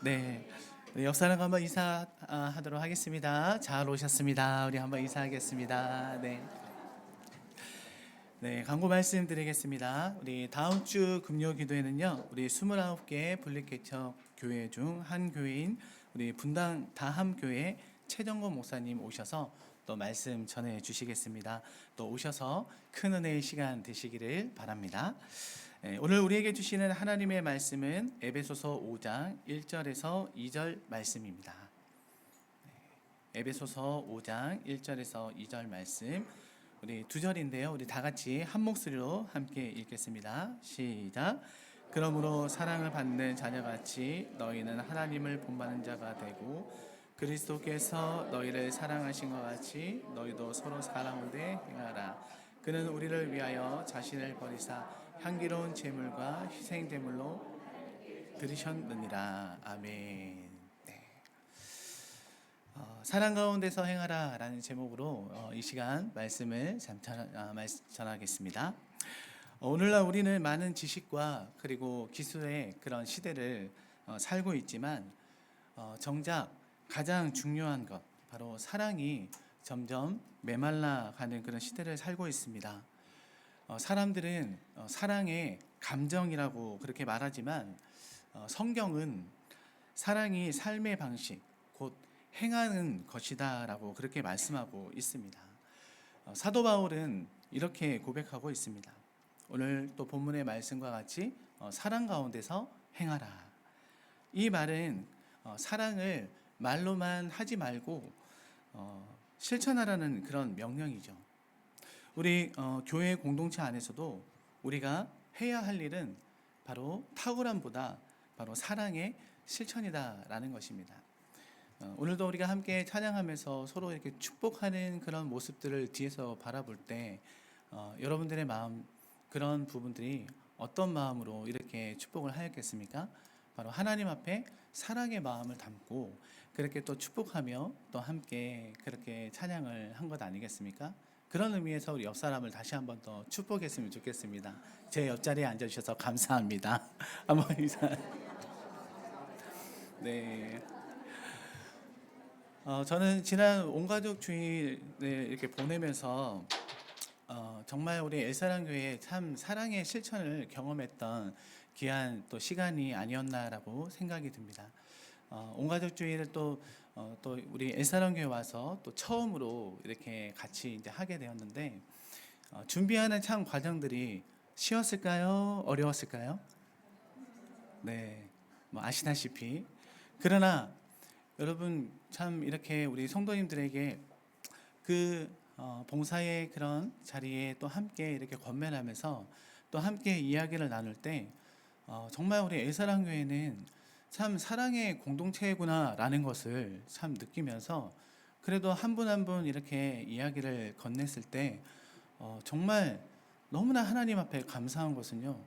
네. 네, 옆 사람과 한번 인사하도록 하겠습니다. 잘 오셨습니다. 우리 한번 인사하겠습니다. 네. 네, 광고 말씀드리겠습니다. 우리 다음 주 금요 기도회는요, 우리 29개 분립개척 교회 중 한 교회인 우리 분당 다함교회 최정건 목사님 오셔서 또 말씀 전해 주시겠습니다. 또 오셔서 큰 은혜의 시간 되시기를 바랍니다. 오늘 우리에게 주시는 하나님의 말씀은 에베소서 5장 1절에서 2절 말씀입니다. 에베소서 5장 1절에서 2절 말씀, 우리 두 절인데요. 우리 다 같이 한 목소리로 함께 읽겠습니다. 시작. 그러므로 사랑을 받는 자녀같이 너희는 하나님을 본받는 자가 되고 그리스도께서 너희를 사랑하신 것 같이 너희도 서로 사랑하되 행하라. 그는 우리를 위하여 자신을 버리사 향기로운 제물과 희생 제물로 드리셨느니라. 아멘. 사랑 가운데서 행하라 라는 제목으로 이 시간 말씀을 전하겠습니다. 오늘날 우리는 많은 지식과 그리고 기술의 그런 시대를 살고 있지만 정작 가장 중요한 것, 바로 사랑이 점점 메말라가는 그런 시대를 살고 있습니다. 사람들은 사랑의 감정이라고 그렇게 말하지만 성경은 사랑이 삶의 방식, 곧 행하는 것이다 라고 그렇게 말씀하고 있습니다. 사도 바울은 이렇게 고백하고 있습니다. 오늘 또 본문의 말씀과 같이 사랑 가운데서 행하라. 이 말은 사랑을 말로만 하지 말고 실천하라는 그런 명령이죠. 우리 교회 공동체 안에서도 우리가 해야 할 일은 바로 탁월함보다 바로 사랑의 실천이다라는 것입니다. 오늘도 우리가 함께 찬양하면서 서로 이렇게 축복하는 그런 모습들을 뒤에서 바라볼 때 여러분들의 마음, 그런 부분들이 어떤 마음으로 이렇게 축복을 하였겠습니까? 바로 하나님 앞에 사랑의 마음을 담고 그렇게 또 축복하며 또 함께 그렇게 찬양을 한 것 아니겠습니까? 그런 의미에서 우리 옆 사람을 다시 한번 더 축복했으면 좋겠습니다. 제 옆자리에 앉아주셔서 감사합니다. 한번 인사. 네. 저는 지난 온가족 주일을 이렇게 보내면서 정말 우리 엘사랑교회 참 사랑의 실천을 경험했던 귀한 또 시간이 아니었나라고 생각이 듭니다. 온가족 주일을 또 우리 엘사랑교회 와서 또 처음으로 이렇게 같이 이제 하게 되었는데 준비하는 참 과정들이 쉬웠을까요? 어려웠을까요? 네, 뭐 아시다시피. 그러나 여러분 참 이렇게 우리 성도님들에게 그 봉사의 그런 자리에 또 함께 이렇게 권면하면서 또 함께 이야기를 나눌 때 정말 우리 엘사랑교회는 참 사랑의 공동체구나라는 것을 참 느끼면서 그래도 한 분 한 분 이렇게 이야기를 건넸을 때 정말 너무나 하나님 앞에 감사한 것은요.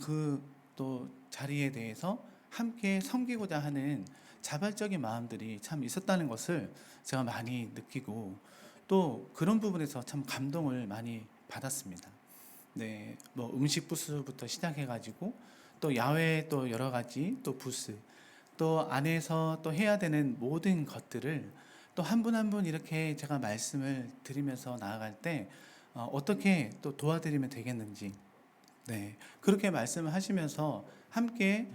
그 또 자리에 대해서 함께 섬기고자 하는 자발적인 마음들이 참 있었다는 것을 제가 많이 느끼고 또 그런 부분에서 참 감동을 많이 받았습니다. 네, 뭐 음식 부스부터 시작해가지고 또 야외 또 여러 가지 또 부스 또 안에서 또 해야 되는 모든 것들을 또 한 분 한 분 이렇게 제가 말씀을 드리면서 나아갈 때 어떻게 또 도와드리면 되겠는지 네, 그렇게 말씀을 하시면서 함께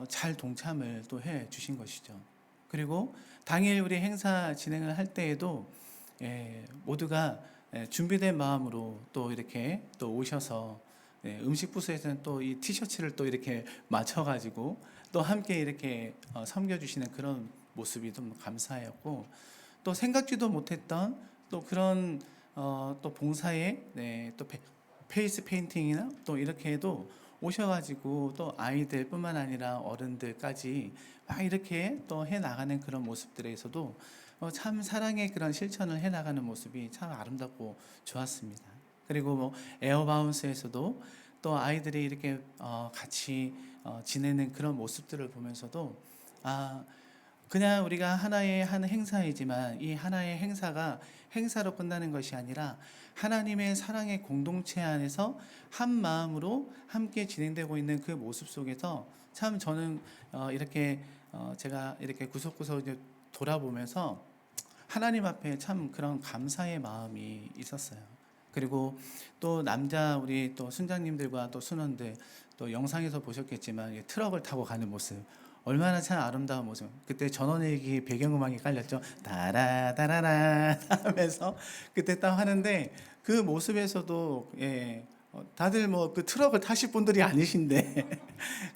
잘 동참을 또 해 주신 것이죠. 그리고 당일 우리 행사 진행을 할 때에도 모두가 준비된 마음으로 또 이렇게 또 오셔서 음식 부스에서는 또 이 티셔츠를 또 이렇게 맞춰가지고 또 함께 이렇게 섬겨주시는 그런 모습이 좀 감사했고 또 생각지도 못했던 또 그런 또 봉사에 또 페이스 페인팅이나 또 이렇게 해도 오셔가지고 또 아이들뿐만 아니라 어른들까지 막 이렇게 또 해나가는 그런 모습들에서도 참 사랑의 그런 실천을 해나가는 모습이 참 아름답고 좋았습니다. 그리고 뭐 에어바운스에서도 또 아이들이 이렇게 같이 지내는 그런 모습들을 보면서도 그냥 우리가 하나의 한 행사이지만 이 하나의 행사가 행사로 끝나는 것이 아니라 하나님의 사랑의 공동체 안에서 한 마음으로 함께 진행되고 있는 그 모습 속에서 참 저는 이렇게 제가 이렇게 구석구석 이제 돌아보면서 하나님 앞에 참 그런 감사의 마음이 있었어요. 그리고 또 남자 우리 또 순장님들과 또 순원들 또 영상에서 보셨겠지만 트럭을 타고 가는 모습 얼마나 참 아름다운 모습. 그때 전원일기 배경음악이 깔렸죠. 따라따라라 하면서 그때 딱 하는데 그 모습에서도 다들 뭐 그 트럭을 타실 분들이 아니신데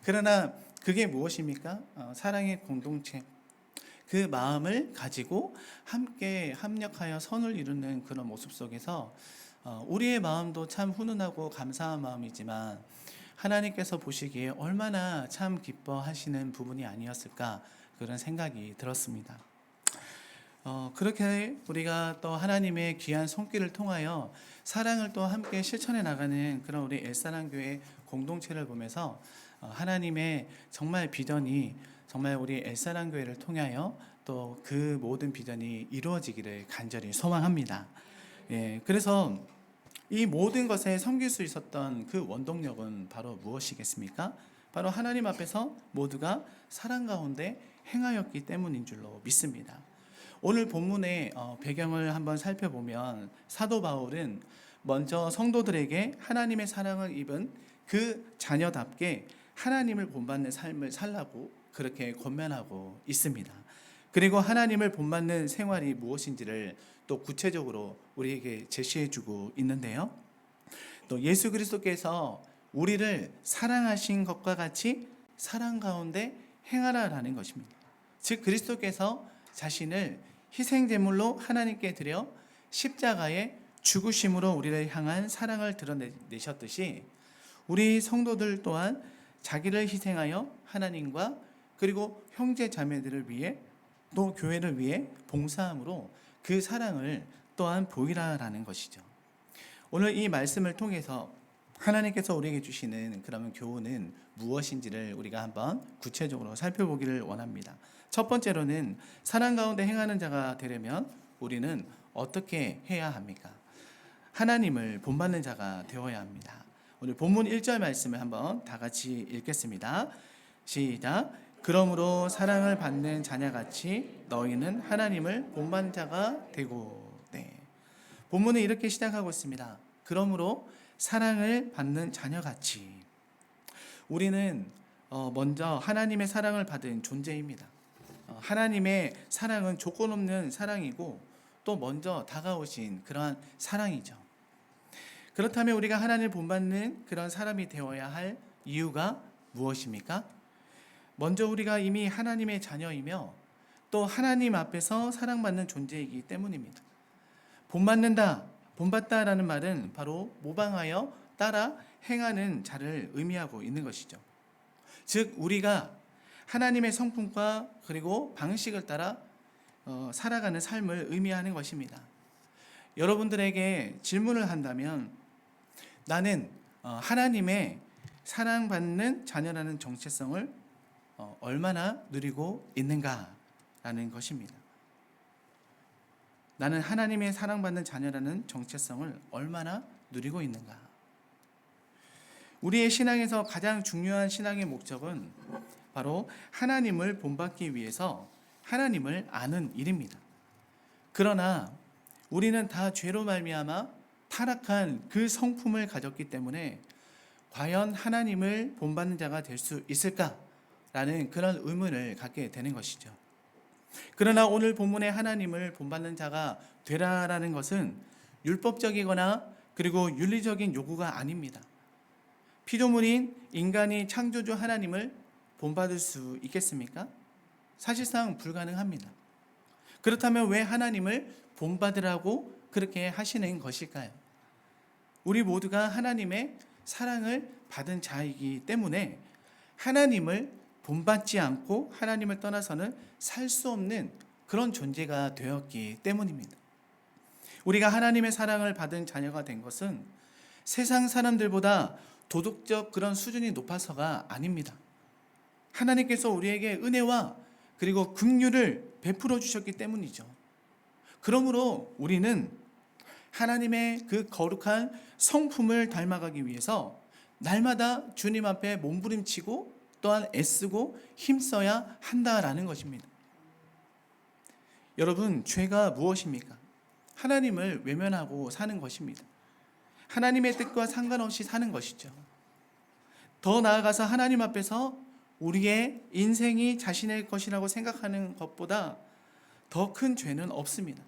그러나 그게 무엇입니까? 사랑의 공동체. 그 마음을 가지고 함께 합력하여 선을 이루는 그런 모습 속에서 우리의 마음도 참 훈훈하고 감사한 마음이지만 하나님께서 보시기에 얼마나 참 기뻐하시는 부분이 아니었을까 그런 생각이 들었습니다. 그렇게 우리가 또 하나님의 귀한 손길을 통하여 사랑을 또 함께 실천해 나가는 그런 우리 엘사랑교회 공동체를 보면서 하나님의 정말 비전이 정말 우리 엘사랑교회를 통하여 또 그 모든 비전이 이루어지기를 간절히 소망합니다. 그래서 이 모든 것에 섬길 수 있었던 그 원동력은 바로 무엇이겠습니까? 바로 하나님 앞에서 모두가 사랑 가운데 행하였기 때문인 줄로 믿습니다. 오늘 본문의 배경을 한번 살펴보면 사도 바울은 먼저 성도들에게 하나님의 사랑을 입은 그 자녀답게 하나님을 본받는 삶을 살라고 그렇게 권면하고 있습니다. 그리고 하나님을 본받는 생활이 무엇인지를 또 구체적으로 우리에게 제시해주고 있는데요. 또 예수 그리스도께서 우리를 사랑하신 것과 같이 사랑 가운데 행하라라는 것입니다. 즉 그리스도께서 자신을 희생제물로 하나님께 드려 십자가에 죽으심으로 우리를 향한 사랑을 드러내셨듯이 우리 성도들 또한 자기를 희생하여 하나님과 그리고 형제 자매들을 위해 또 교회를 위해 봉사함으로 그 사랑을 또한 보이라라는 것이죠. 오늘 이 말씀을 통해서 하나님께서 우리에게 주시는 그러면 교훈은 무엇인지를 우리가 한번 구체적으로 살펴보기를 원합니다. 첫 번째로는 사랑 가운데 행하는 자가 되려면 우리는 어떻게 해야 합니까? 하나님을 본받는 자가 되어야 합니다. 오늘 본문 1절 말씀을 한번 다 같이 읽겠습니다. 시작. 그러므로 사랑을 받는 자녀같이 너희는 하나님을 본받는 자가 되고. 본문은 이렇게 시작하고 있습니다. 그러므로 사랑을 받는 자녀같이. 우리는 먼저 하나님의 사랑을 받은 존재입니다. 하나님의 사랑은 조건 없는 사랑이고 또 먼저 다가오신 그러한 사랑이죠. 그렇다면 우리가 하나님을 본받는 그런 사람이 되어야 할 이유가 무엇입니까? 먼저 우리가 이미 하나님의 자녀이며 또 하나님 앞에서 사랑받는 존재이기 때문입니다. 본받는다, 본받다라는 말은 바로 모방하여 따라 행하는 자를 의미하고 있는 것이죠. 즉 우리가 하나님의 성품과 그리고 방식을 따라 살아가는 삶을 의미하는 것입니다. 여러분들에게 질문을 한다면 나는 하나님의 사랑받는 자녀라는 정체성을 얼마나 누리고 있는가라는 것입니다. 나는 하나님의 사랑받는 자녀라는 정체성을 얼마나 누리고 있는가. 우리의 신앙에서 가장 중요한 신앙의 목적은 바로 하나님을 본받기 위해서 하나님을 아는 일입니다. 그러나 우리는 다 죄로 말미암아 타락한 그 성품을 가졌기 때문에 과연 하나님을 본받는 자가 될 수 있을까라는 그런 의문을 갖게 되는 것이죠. 그러나 오늘 본문의 하나님을 본받는 자가 되라라는 것은 율법적이거나 그리고 윤리적인 요구가 아닙니다. 피조물인 인간이 창조주 하나님을 본받을 수 있겠습니까? 사실상 불가능합니다. 그렇다면 왜 하나님을 본받으라고 그렇게 하시는 것일까요? 우리 모두가 하나님의 사랑을 받은 자이기 때문에 하나님을 본받지 않고 하나님을 떠나서는 살 수 없는 그런 존재가 되었기 때문입니다. 우리가 하나님의 사랑을 받은 자녀가 된 것은 세상 사람들보다 도덕적 그런 수준이 높아서가 아닙니다. 하나님께서 우리에게 은혜와 그리고 긍휼을 베풀어 주셨기 때문이죠. 그러므로 우리는 하나님의 그 거룩한 성품을 닮아가기 위해서 날마다 주님 앞에 몸부림치고 또한 애쓰고 힘써야 한다라는 것입니다. 여러분, 죄가 무엇입니까? 하나님을 외면하고 사는 것입니다. 하나님의 뜻과 상관없이 사는 것이죠. 더 나아가서 하나님 앞에서 우리의 인생이 자신의 것이라고 생각하는 것보다 더 큰 죄는 없습니다.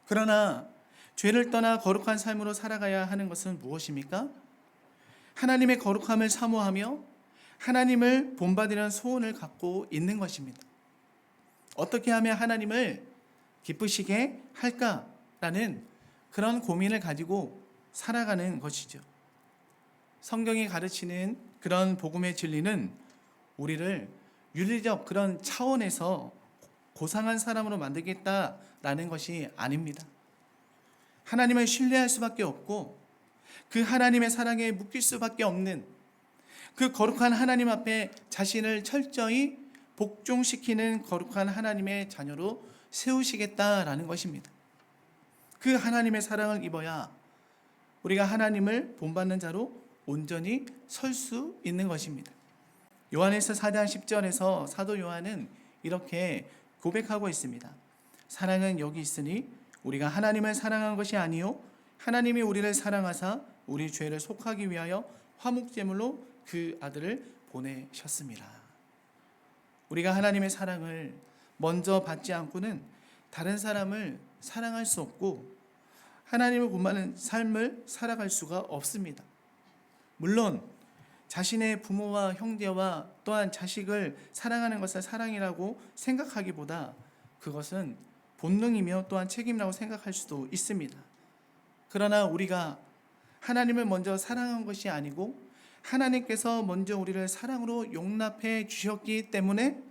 그러나 죄를 떠나 거룩한 삶으로 살아가야 하는 것은 무엇입니까? 하나님의 거룩함을 사모하며 하나님을 본받으려는 소원을 갖고 있는 것입니다. 어떻게 하면 하나님을 기쁘시게 할까라는 그런 고민을 가지고 살아가는 것이죠. 성경이 가르치는 그런 복음의 진리는 우리를 윤리적 그런 차원에서 고상한 사람으로 만들겠다라는 것이 아닙니다. 하나님을 신뢰할 수밖에 없고 그 하나님의 사랑에 묶일 수밖에 없는 그 거룩한 하나님 앞에 자신을 철저히 복종시키는 거룩한 하나님의 자녀로 세우시겠다라는 것입니다. 그 하나님의 사랑을 입어야 우리가 하나님을 본받는 자로 온전히 설 수 있는 것입니다. 요한일서 4장 10절에서 사도 요한은 이렇게 고백하고 있습니다. 사랑은 여기 있으니 우리가 하나님을 사랑한 것이 아니요 하나님이 우리를 사랑하사 우리 죄를 속하기 위하여 화목제물로 그 아들을 보내셨습니다. 우리가 하나님의 사랑을 먼저 받지 않고는 다른 사람을 사랑할 수 없고 하나님을 본받는 삶을 살아갈 수가 없습니다. 물론 자신의 부모와 형제와 또한 자식을 사랑하는 것을 사랑이라고 생각하기보다 그것은 본능이며 또한 책임이라고 생각할 수도 있습니다. 그러나 우리가 하나님을 먼저 사랑한 것이 아니고 하나님께서 먼저 우리를 사랑으로 용납해 주셨기 때문에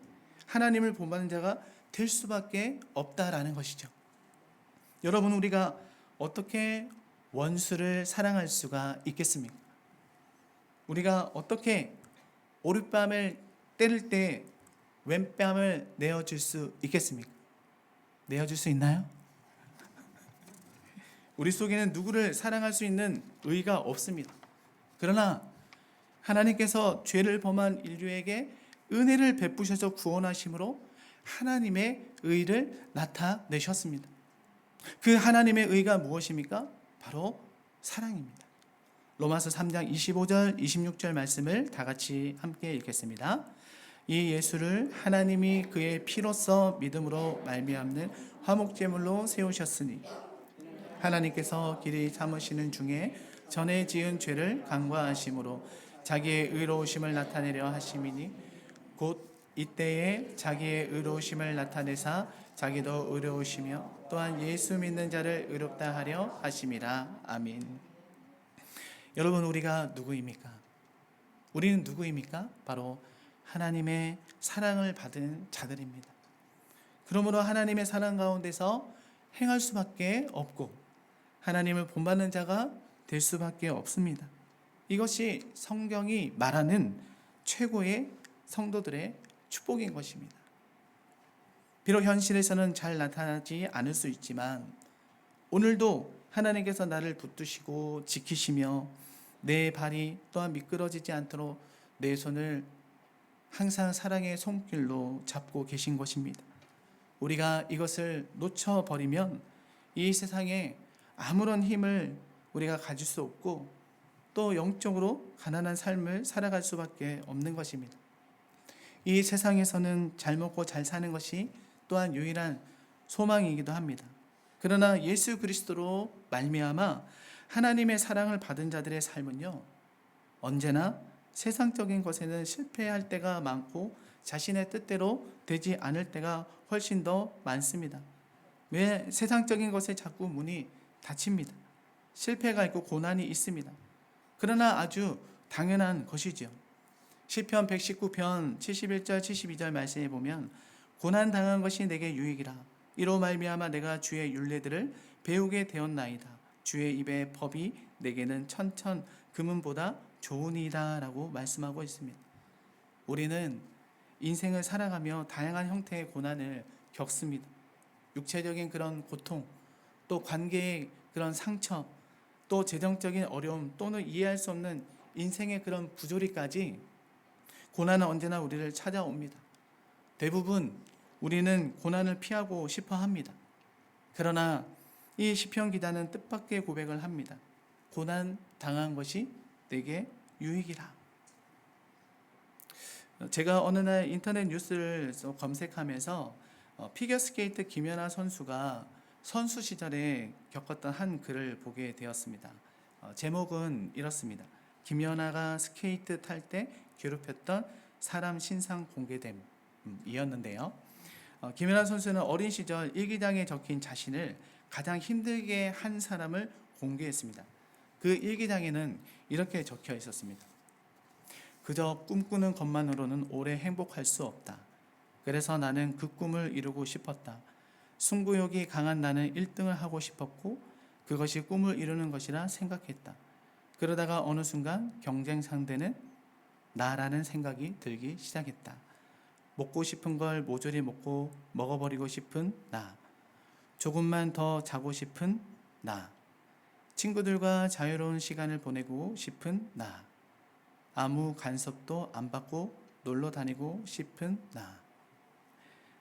하나님을 본받는 자가 될 수밖에 없다라는 것이죠. 여러분, 우리가 어떻게 원수를 사랑할 수가 있겠습니까? 우리가 어떻게 오른뺨을 때릴 때 왼뺨을 내어줄 수 있겠습니까? 내어줄 수 있나요? 우리 속에는 누구를 사랑할 수 있는 의가 없습니다. 그러나 하나님께서 죄를 범한 인류에게 은혜를 베푸셔서 구원하심으로 하나님의 의를 나타내셨습니다. 그 하나님의 의가 무엇입니까? 바로 사랑입니다. 로마서 3장 25절 26절 말씀을 다 같이 함께 읽겠습니다. 이 예수를 하나님이 그의 피로써 믿음으로 말미암는 화목제물로 세우셨으니 하나님께서 길이 참으시는 중에 전에 지은 죄를 간과하심으로 자기의 의로우심을 나타내려 하심이니 곧 이때에 자기의 의로우심을 나타내사 자기도 의로우시며 또한 예수 믿는 자를 의롭다 하려 하심이라. 아멘. 여러분, 우리가 누구입니까? 우리는 누구입니까? 바로 하나님의 사랑을 받은 자들입니다. 그러므로 하나님의 사랑 가운데서 행할 수밖에 없고 하나님을 본받는 자가 될 수밖에 없습니다. 이것이 성경이 말하는 최고의 성도들의 축복인 것입니다. 비록 현실에서는 잘 나타나지 않을 수 있지만 오늘도 하나님께서 나를 붙드시고 지키시며 내 발이 또한 미끄러지지 않도록 내 손을 항상 사랑의 손길로 잡고 계신 것입니다. 우리가 이것을 놓쳐버리면 이 세상에 아무런 힘을 우리가 가질 수 없고 또 영적으로 가난한 삶을 살아갈 수밖에 없는 것입니다. 이 세상에서는 잘 먹고 잘 사는 것이 또한 유일한 소망이기도 합니다. 그러나 예수 그리스도로 말미암아 하나님의 사랑을 받은 자들의 삶은요, 언제나 세상적인 것에는 실패할 때가 많고 자신의 뜻대로 되지 않을 때가 훨씬 더 많습니다. 왜 세상적인 것에 자꾸 문이 닫힙니다. 실패가 있고 고난이 있습니다. 그러나 아주 당연한 것이죠. 시편 119편 71절 72절 말씀에 보면 고난 당한 것이 내게 유익이라 이로 말미암아 내가 주의 율례들을 배우게 되었나이다. 주의 입의 법이 내게는 천천 금은보다 좋으니이다 라고 말씀하고 있습니다. 우리는 인생을 살아가며 다양한 형태의 고난을 겪습니다. 육체적인 그런 고통, 또 관계의 그런 상처, 또 재정적인 어려움, 또는 이해할 수 없는 인생의 그런 부조리까지 고난은 언제나 우리를 찾아옵니다. 대부분 우리는 고난을 피하고 싶어 합니다. 그러나 이 시편 기자는 뜻밖의 고백을 합니다. 고난 당한 것이 내게 유익이라. 제가 어느 날 인터넷 뉴스를 검색하면서 피겨스케이트 김연아 선수가 선수 시절에 겪었던 한 글을 보게 되었습니다. 제목은 이렇습니다. 김연아가 스케이트 탈 때 괴롭혔던 사람 신상 공개됨 이었는데요. 김연아 선수는 어린 시절 일기장에 적힌 자신을 가장 힘들게 한 사람을 공개했습니다. 그 일기장에는 이렇게 적혀 있었습니다. 그저 꿈꾸는 것만으로는 오래 행복할 수 없다. 그래서 나는 그 꿈을 이루고 싶었다. 승부욕이 강한 나는 1등을 하고 싶었고 그것이 꿈을 이루는 것이라 생각했다. 그러다가 어느 순간 경쟁 상대는 나라는 생각이 들기 시작했다. 먹고 싶은 걸 모조리 먹어버리고 싶은 나. 조금만 더 자고 싶은 나. 친구들과 자유로운 시간을 보내고 싶은 나. 아무 간섭도 안 받고 놀러 다니고 싶은 나.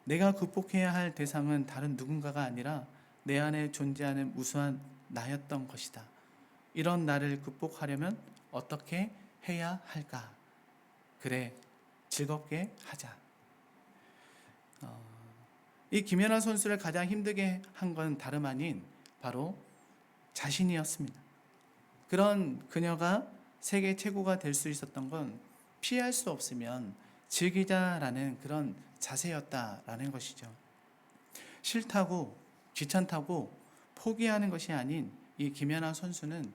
내가 극복해야 할 대상은 다른 누군가가 아니라 내 안에 존재하는 무수한 나였던 것이다. 이런 나를 극복하려면 어떻게 해야 할까? 그래, 즐겁게 하자. 이 김연아 선수를 가장 힘들게 한 건 다름 아닌 바로 자신이었습니다. 그런 그녀가 세계 최고가 될 수 있었던 건 피할 수 없으면 즐기자라는 그런 자세였다라는 것이죠. 싫다고 귀찮다고 포기하는 것이 아닌 이 김연아 선수는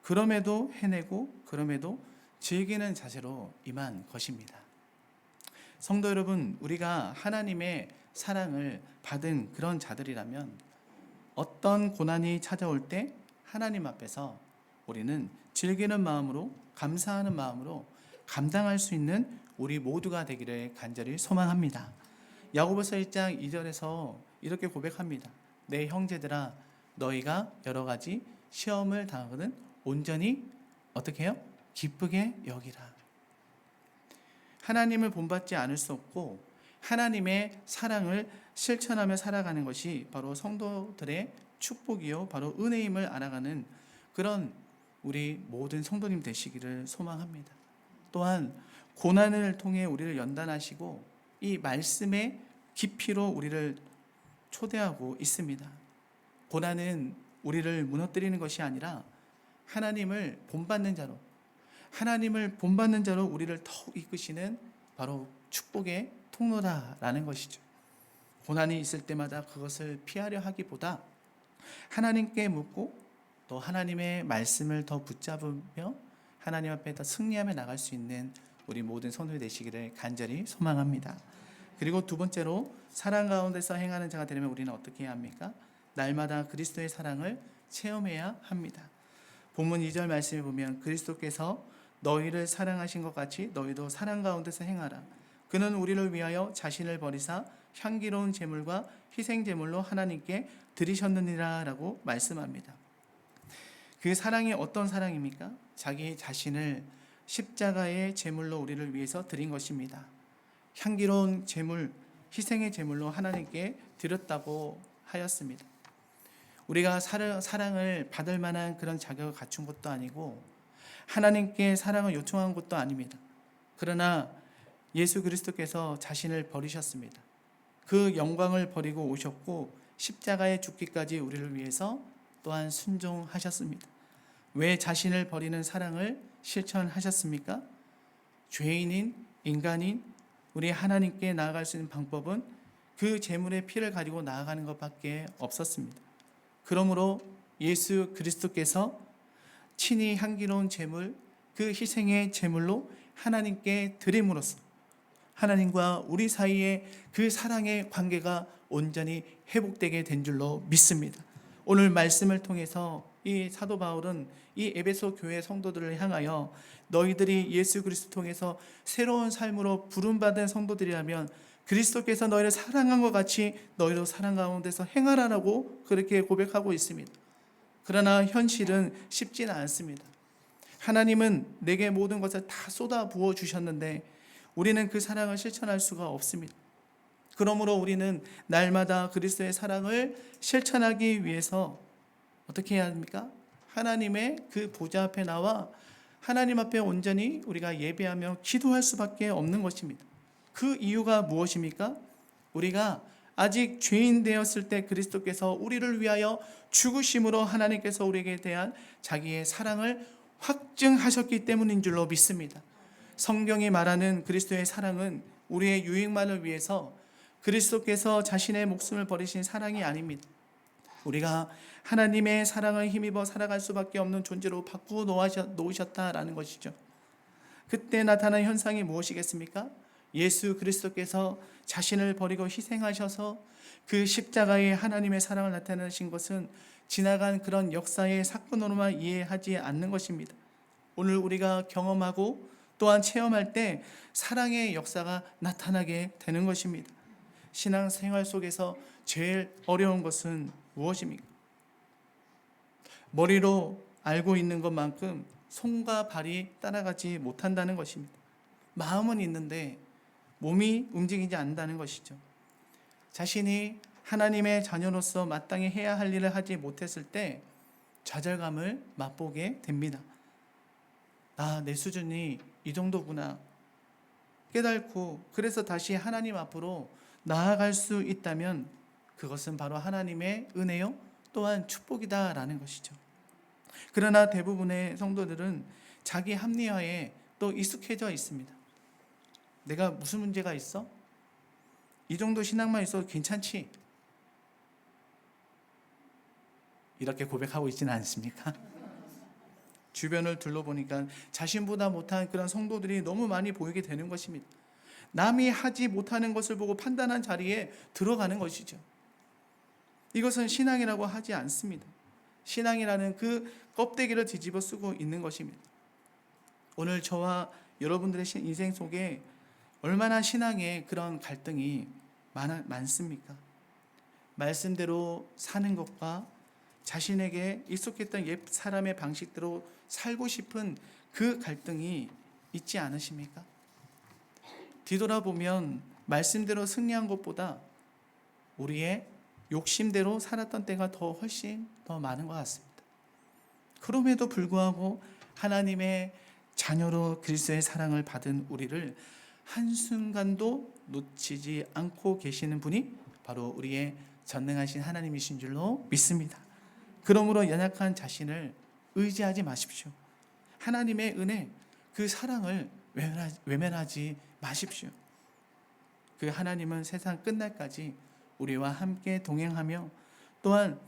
그럼에도 해내고 그럼에도 즐기는 자세로 임한 것입니다. 성도 여러분, 우리가 하나님의 사랑을 받은 그런 자들이라면 어떤 고난이 찾아올 때 하나님 앞에서 우리는 즐기는 마음으로, 감사하는 마음으로 감당할 수 있는 우리 모두가 되기를 간절히 소망합니다. 야고보서 1장 2절에서 이렇게 고백합니다. 내 형제들아, 너희가 여러 가지 시험을 당하거든 온전히 어떻게 해요? 기쁘게 여기라. 하나님을 본받지 않을 수 없고 하나님의 사랑을 실천하며 살아가는 것이 바로 성도들의 축복이요, 바로 은혜임을 알아가는 그런 우리 모든 성도님 되시기를 소망합니다. 또한 고난을 통해 우리를 연단하시고 이 말씀의 깊이로 우리를 초대하고 있습니다. 고난은 우리를 무너뜨리는 것이 아니라 하나님을 본받는 자로 우리를 더욱 이끄시는 바로 축복의 통로다라는 것이죠. 고난이 있을 때마다 그것을 피하려 하기보다 하나님께 묻고 또 하나님의 말씀을 더 붙잡으며 하나님 앞에 더 승리하며 나갈 수 있는 우리 모든 성도들 되시기를 간절히 소망합니다. 그리고 두 번째로 사랑 가운데서 행하는 자가 되려면 우리는 어떻게 해야 합니까? 날마다 그리스도의 사랑을 체험해야 합니다. 본문 2절 말씀에 보면 그리스도께서 너희를 사랑하신 것 같이 너희도 사랑 가운데서 행하라. 그는 우리를 위하여 자신을 버리사 향기로운 제물과 희생 제물로 하나님께 드리셨느니라 라고 말씀합니다. 그 사랑이 어떤 사랑입니까? 자기 자신을 십자가의 제물로 우리를 위해서 드린 것입니다. 향기로운 제물, 희생의 제물로 하나님께 드렸다고 하였습니다. 우리가 사랑을 받을 만한 그런 자격을 갖춘 것도 아니고 하나님께 사랑을 요청한 것도 아닙니다. 그러나 예수 그리스도께서 자신을 버리셨습니다. 그 영광을 버리고 오셨고 십자가에 죽기까지 우리를 위해서 또한 순종하셨습니다. 왜 자신을 버리는 사랑을 실천하셨습니까? 죄인인 인간인 우리 하나님께 나아갈 수 있는 방법은 그 제물의 피를 가지고 나아가는 것밖에 없었습니다. 그러므로 예수 그리스도께서 친히 향기로운 제물, 그 희생의 제물로 하나님께 드림으로써 하나님과 우리 사이의 그 사랑의 관계가 온전히 회복되게 된 줄로 믿습니다. 오늘 말씀을 통해서 이 사도 바울은 이 에베소 교회 성도들을 향하여 너희들이 예수 그리스도 통해서 새로운 삶으로 부름받은 성도들이라면 그리스도께서 너희를 사랑한 것 같이 너희도 사랑 가운데서 행하라라고 그렇게 고백하고 있습니다. 그러나 현실은 쉽지는 않습니다. 하나님은 내게 모든 것을 다 쏟아 부어 주셨는데 우리는 그 사랑을 실천할 수가 없습니다. 그러므로 우리는 날마다 그리스도의 사랑을 실천하기 위해서 어떻게 해야 합니까? 하나님의 그 보좌 앞에 나와 하나님 앞에 온전히 우리가 예배하며 기도할 수밖에 없는 것입니다. 그 이유가 무엇입니까? 우리가 아직 죄인 되었을 때 그리스도께서 우리를 위하여 죽으심으로 하나님께서 우리에게 대한 자기의 사랑을 확증하셨기 때문인 줄로 믿습니다. 성경이 말하는 그리스도의 사랑은 우리의 유익만을 위해서 그리스도께서 자신의 목숨을 버리신 사랑이 아닙니다. 우리가 하나님의 사랑을 힘입어 살아갈 수밖에 없는 존재로 바꾸어 놓으셨다라는 것이죠. 그때 나타난 현상이 무엇이겠습니까? 예수 그리스도께서 자신을 버리고 희생하셔서 그 십자가에 하나님의 사랑을 나타내신 것은 지나간 그런 역사의 사건으로만 이해하지 않는 것입니다. 오늘 우리가 경험하고 또한 체험할 때 사랑의 역사가 나타나게 되는 것입니다. 신앙생활 속에서 제일 어려운 것은 무엇입니까? 머리로 알고 있는 것만큼 손과 발이 따라가지 못한다는 것입니다. 마음은 있는데 몸이 움직이지 않는다는 것이죠. 자신이 하나님의 자녀로서 마땅히 해야 할 일을 하지 못했을 때 좌절감을 맛보게 됩니다. 내 수준이 이 정도구나 깨닫고 그래서 다시 하나님 앞으로 나아갈 수 있다면 그것은 바로 하나님의 은혜요 또한 축복이다라는 것이죠. 그러나 대부분의 성도들은 자기 합리화에 또 익숙해져 있습니다. 내가 무슨 문제가 있어? 이 정도 신앙만 있어도 괜찮지? 이렇게 고백하고 있지는 않습니까? 주변을 둘러보니까 자신보다 못한 그런 성도들이 너무 많이 보이게 되는 것입니다. 남이 하지 못하는 것을 보고 판단한 자리에 들어가는 것이죠. 이것은 신앙이라고 하지 않습니다. 신앙이라는 그 껍데기를 뒤집어 쓰고 있는 것입니다. 오늘 저와 여러분들의 인생 속에 얼마나 신앙의 그런 갈등이 많습니까? 말씀대로 사는 것과 자신에게 익숙했던 옛 사람의 방식대로 살고 싶은 그 갈등이 있지 않으십니까? 뒤돌아보면 말씀대로 승리한 것보다 우리의 욕심대로 살았던 때가 훨씬 더 많은 것 같습니다. 그럼에도 불구하고 하나님의 자녀로 그리스도의 사랑을 받은 우리를 한순간도 놓치지 않고 계시는 분이 바로 우리의 전능하신 하나님이신 줄로 믿습니다. 그러므로 연약한 자신을 의지하지 마십시오. 하나님의 은혜, 그 사랑을 외면하지 마십시오. 그 하나님은 세상 끝날까지 우리와 함께 동행하며 또한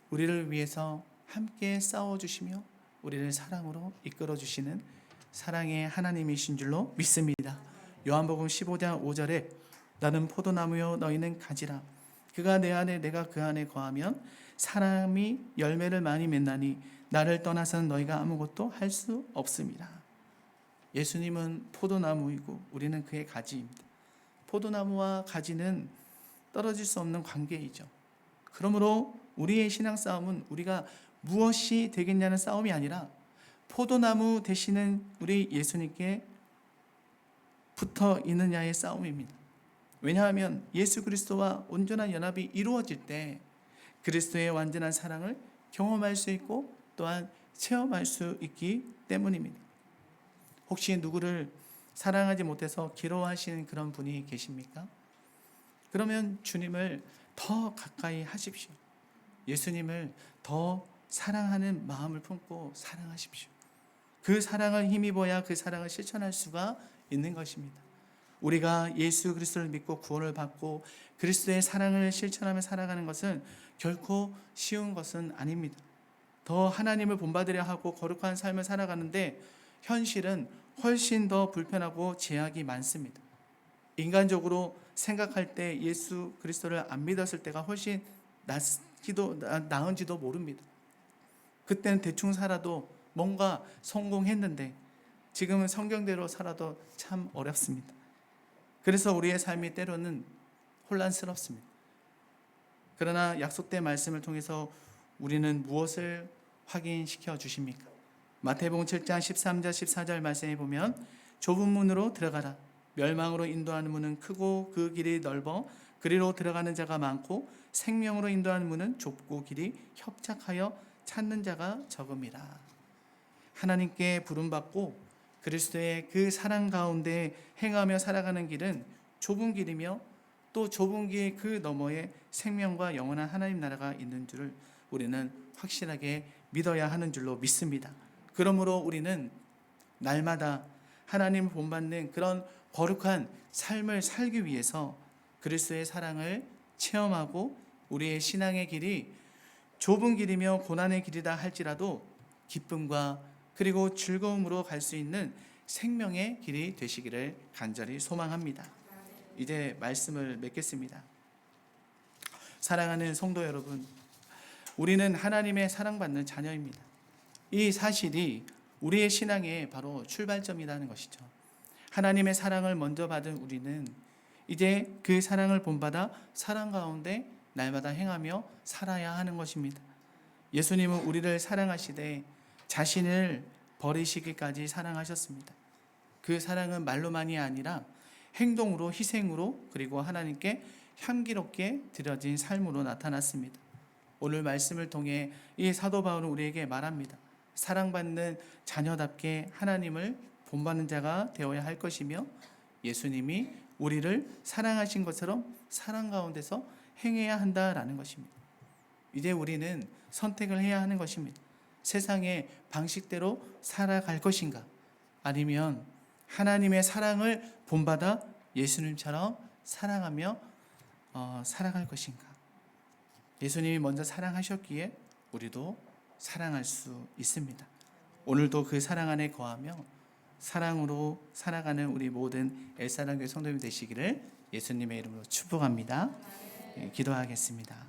우리를 위해서 함께 싸워주시며 우리를 사랑으로 이끌어주시는 사랑의 하나님이신 줄로 믿습니다. 요한복음 15장 5절에 나는 포도나무요 너희는 가지라 그가 내 안에 내가 그 안에 거하면 사람이 열매를 많이 맺나니 나를 떠나서는 너희가 아무것도 할 수 없습니다. 예수님은 포도나무이고 우리는 그의 가지입니다. 포도나무와 가지는 떨어질 수 없는 관계이죠. 그러므로 우리의 신앙 싸움은 우리가 무엇이 되겠냐는 싸움이 아니라 포도나무 되시는 우리 예수님께 붙어 있느냐의 싸움입니다. 왜냐하면 예수 그리스도와 온전한 연합이 이루어질 때 그리스도의 완전한 사랑을 경험할 수 있고 또한 체험할 수 있기 때문입니다. 혹시 누구를 사랑하지 못해서 괴로워하시는 그런 분이 계십니까? 그러면 주님을 더 가까이 하십시오. 예수님을 더 사랑하는 마음을 품고 사랑하십시오. 그 사랑을 힘입어야 그 사랑을 실천할 수가 있는 것입니다. 우리가 예수 그리스도를 믿고 구원을 받고 그리스도의 사랑을 실천하며 살아가는 것은 결코 쉬운 것은 아닙니다. 더 하나님을 본받으려 하고 거룩한 삶을 살아가는데 현실은 훨씬 더 불편하고 제약이 많습니다. 인간적으로 생각할 때 예수 그리스도를 안 믿었을 때가 훨씬 나은지도 모릅니다. 그때는 대충 살아도 뭔가 성공했는데 지금은 성경대로 살아도 참 어렵습니다. 그래서 우리의 삶이 때로는 혼란스럽습니다. 그러나 약속된 말씀을 통해서 우리는 무엇을 확인시켜 주십니까? 마태복음 7장 13절 14절 말씀에 보면 좁은 문으로 들어가라. 멸망으로 인도하는 문은 크고 그 길이 넓어 그리로 들어가는 자가 많고 생명으로 인도하는 문은 좁고 길이 협착하여 찾는 자가 적음이라. 하나님께 부름받고 그리스도의 그 사랑 가운데 행하며 살아가는 길은 좁은 길이며 또 좁은 길 그 너머에 생명과 영원한 하나님 나라가 있는 줄을 우리는 확실하게 믿어야 하는 줄로 믿습니다. 그러므로 우리는 날마다 하나님을 본받는 그런 거룩한 삶을 살기 위해서 그리스도의 사랑을 체험하고 우리의 신앙의 길이 좁은 길이며 고난의 길이다 할지라도 기쁨과 그리고 즐거움으로 갈 수 있는 생명의 길이 되시기를 간절히 소망합니다. 이제 말씀을 맺겠습니다. 사랑하는 성도 여러분, 우리는 하나님의 사랑받는 자녀입니다. 이 사실이 우리의 신앙의 바로 출발점이라는 것이죠. 하나님의 사랑을 먼저 받은 우리는 이제 그 사랑을 본받아 사랑 가운데 날마다 행하며 살아야 하는 것입니다. 예수님은 우리를 사랑하시되 자신을 버리시기까지 사랑하셨습니다. 그 사랑은 말로만이 아니라 행동으로, 희생으로, 그리고 하나님께 향기롭게 드려진 삶으로 나타났습니다. 오늘 말씀을 통해 이 사도 바울은 우리에게 말합니다. 사랑받는 자녀답게 하나님을 본받는 자가 되어야 할 것이며 예수님이 우리를 사랑하신 것처럼 사랑 가운데서 행해야 한다라는 것입니다. 이제 우리는 선택을 해야 하는 것입니다. 세상의 방식대로 살아갈 것인가, 아니면 하나님의 사랑을 본받아 예수님처럼 사랑하며 살아갈 것인가. 예수님이 먼저 사랑하셨기에 우리도 사랑할 수 있습니다. 오늘도 그 사랑 안에 거하며 사랑으로 살아가는 우리 모든 엘사랑교회 성도님 되시기를 예수님의 이름으로 축복합니다. 기도하겠습니다.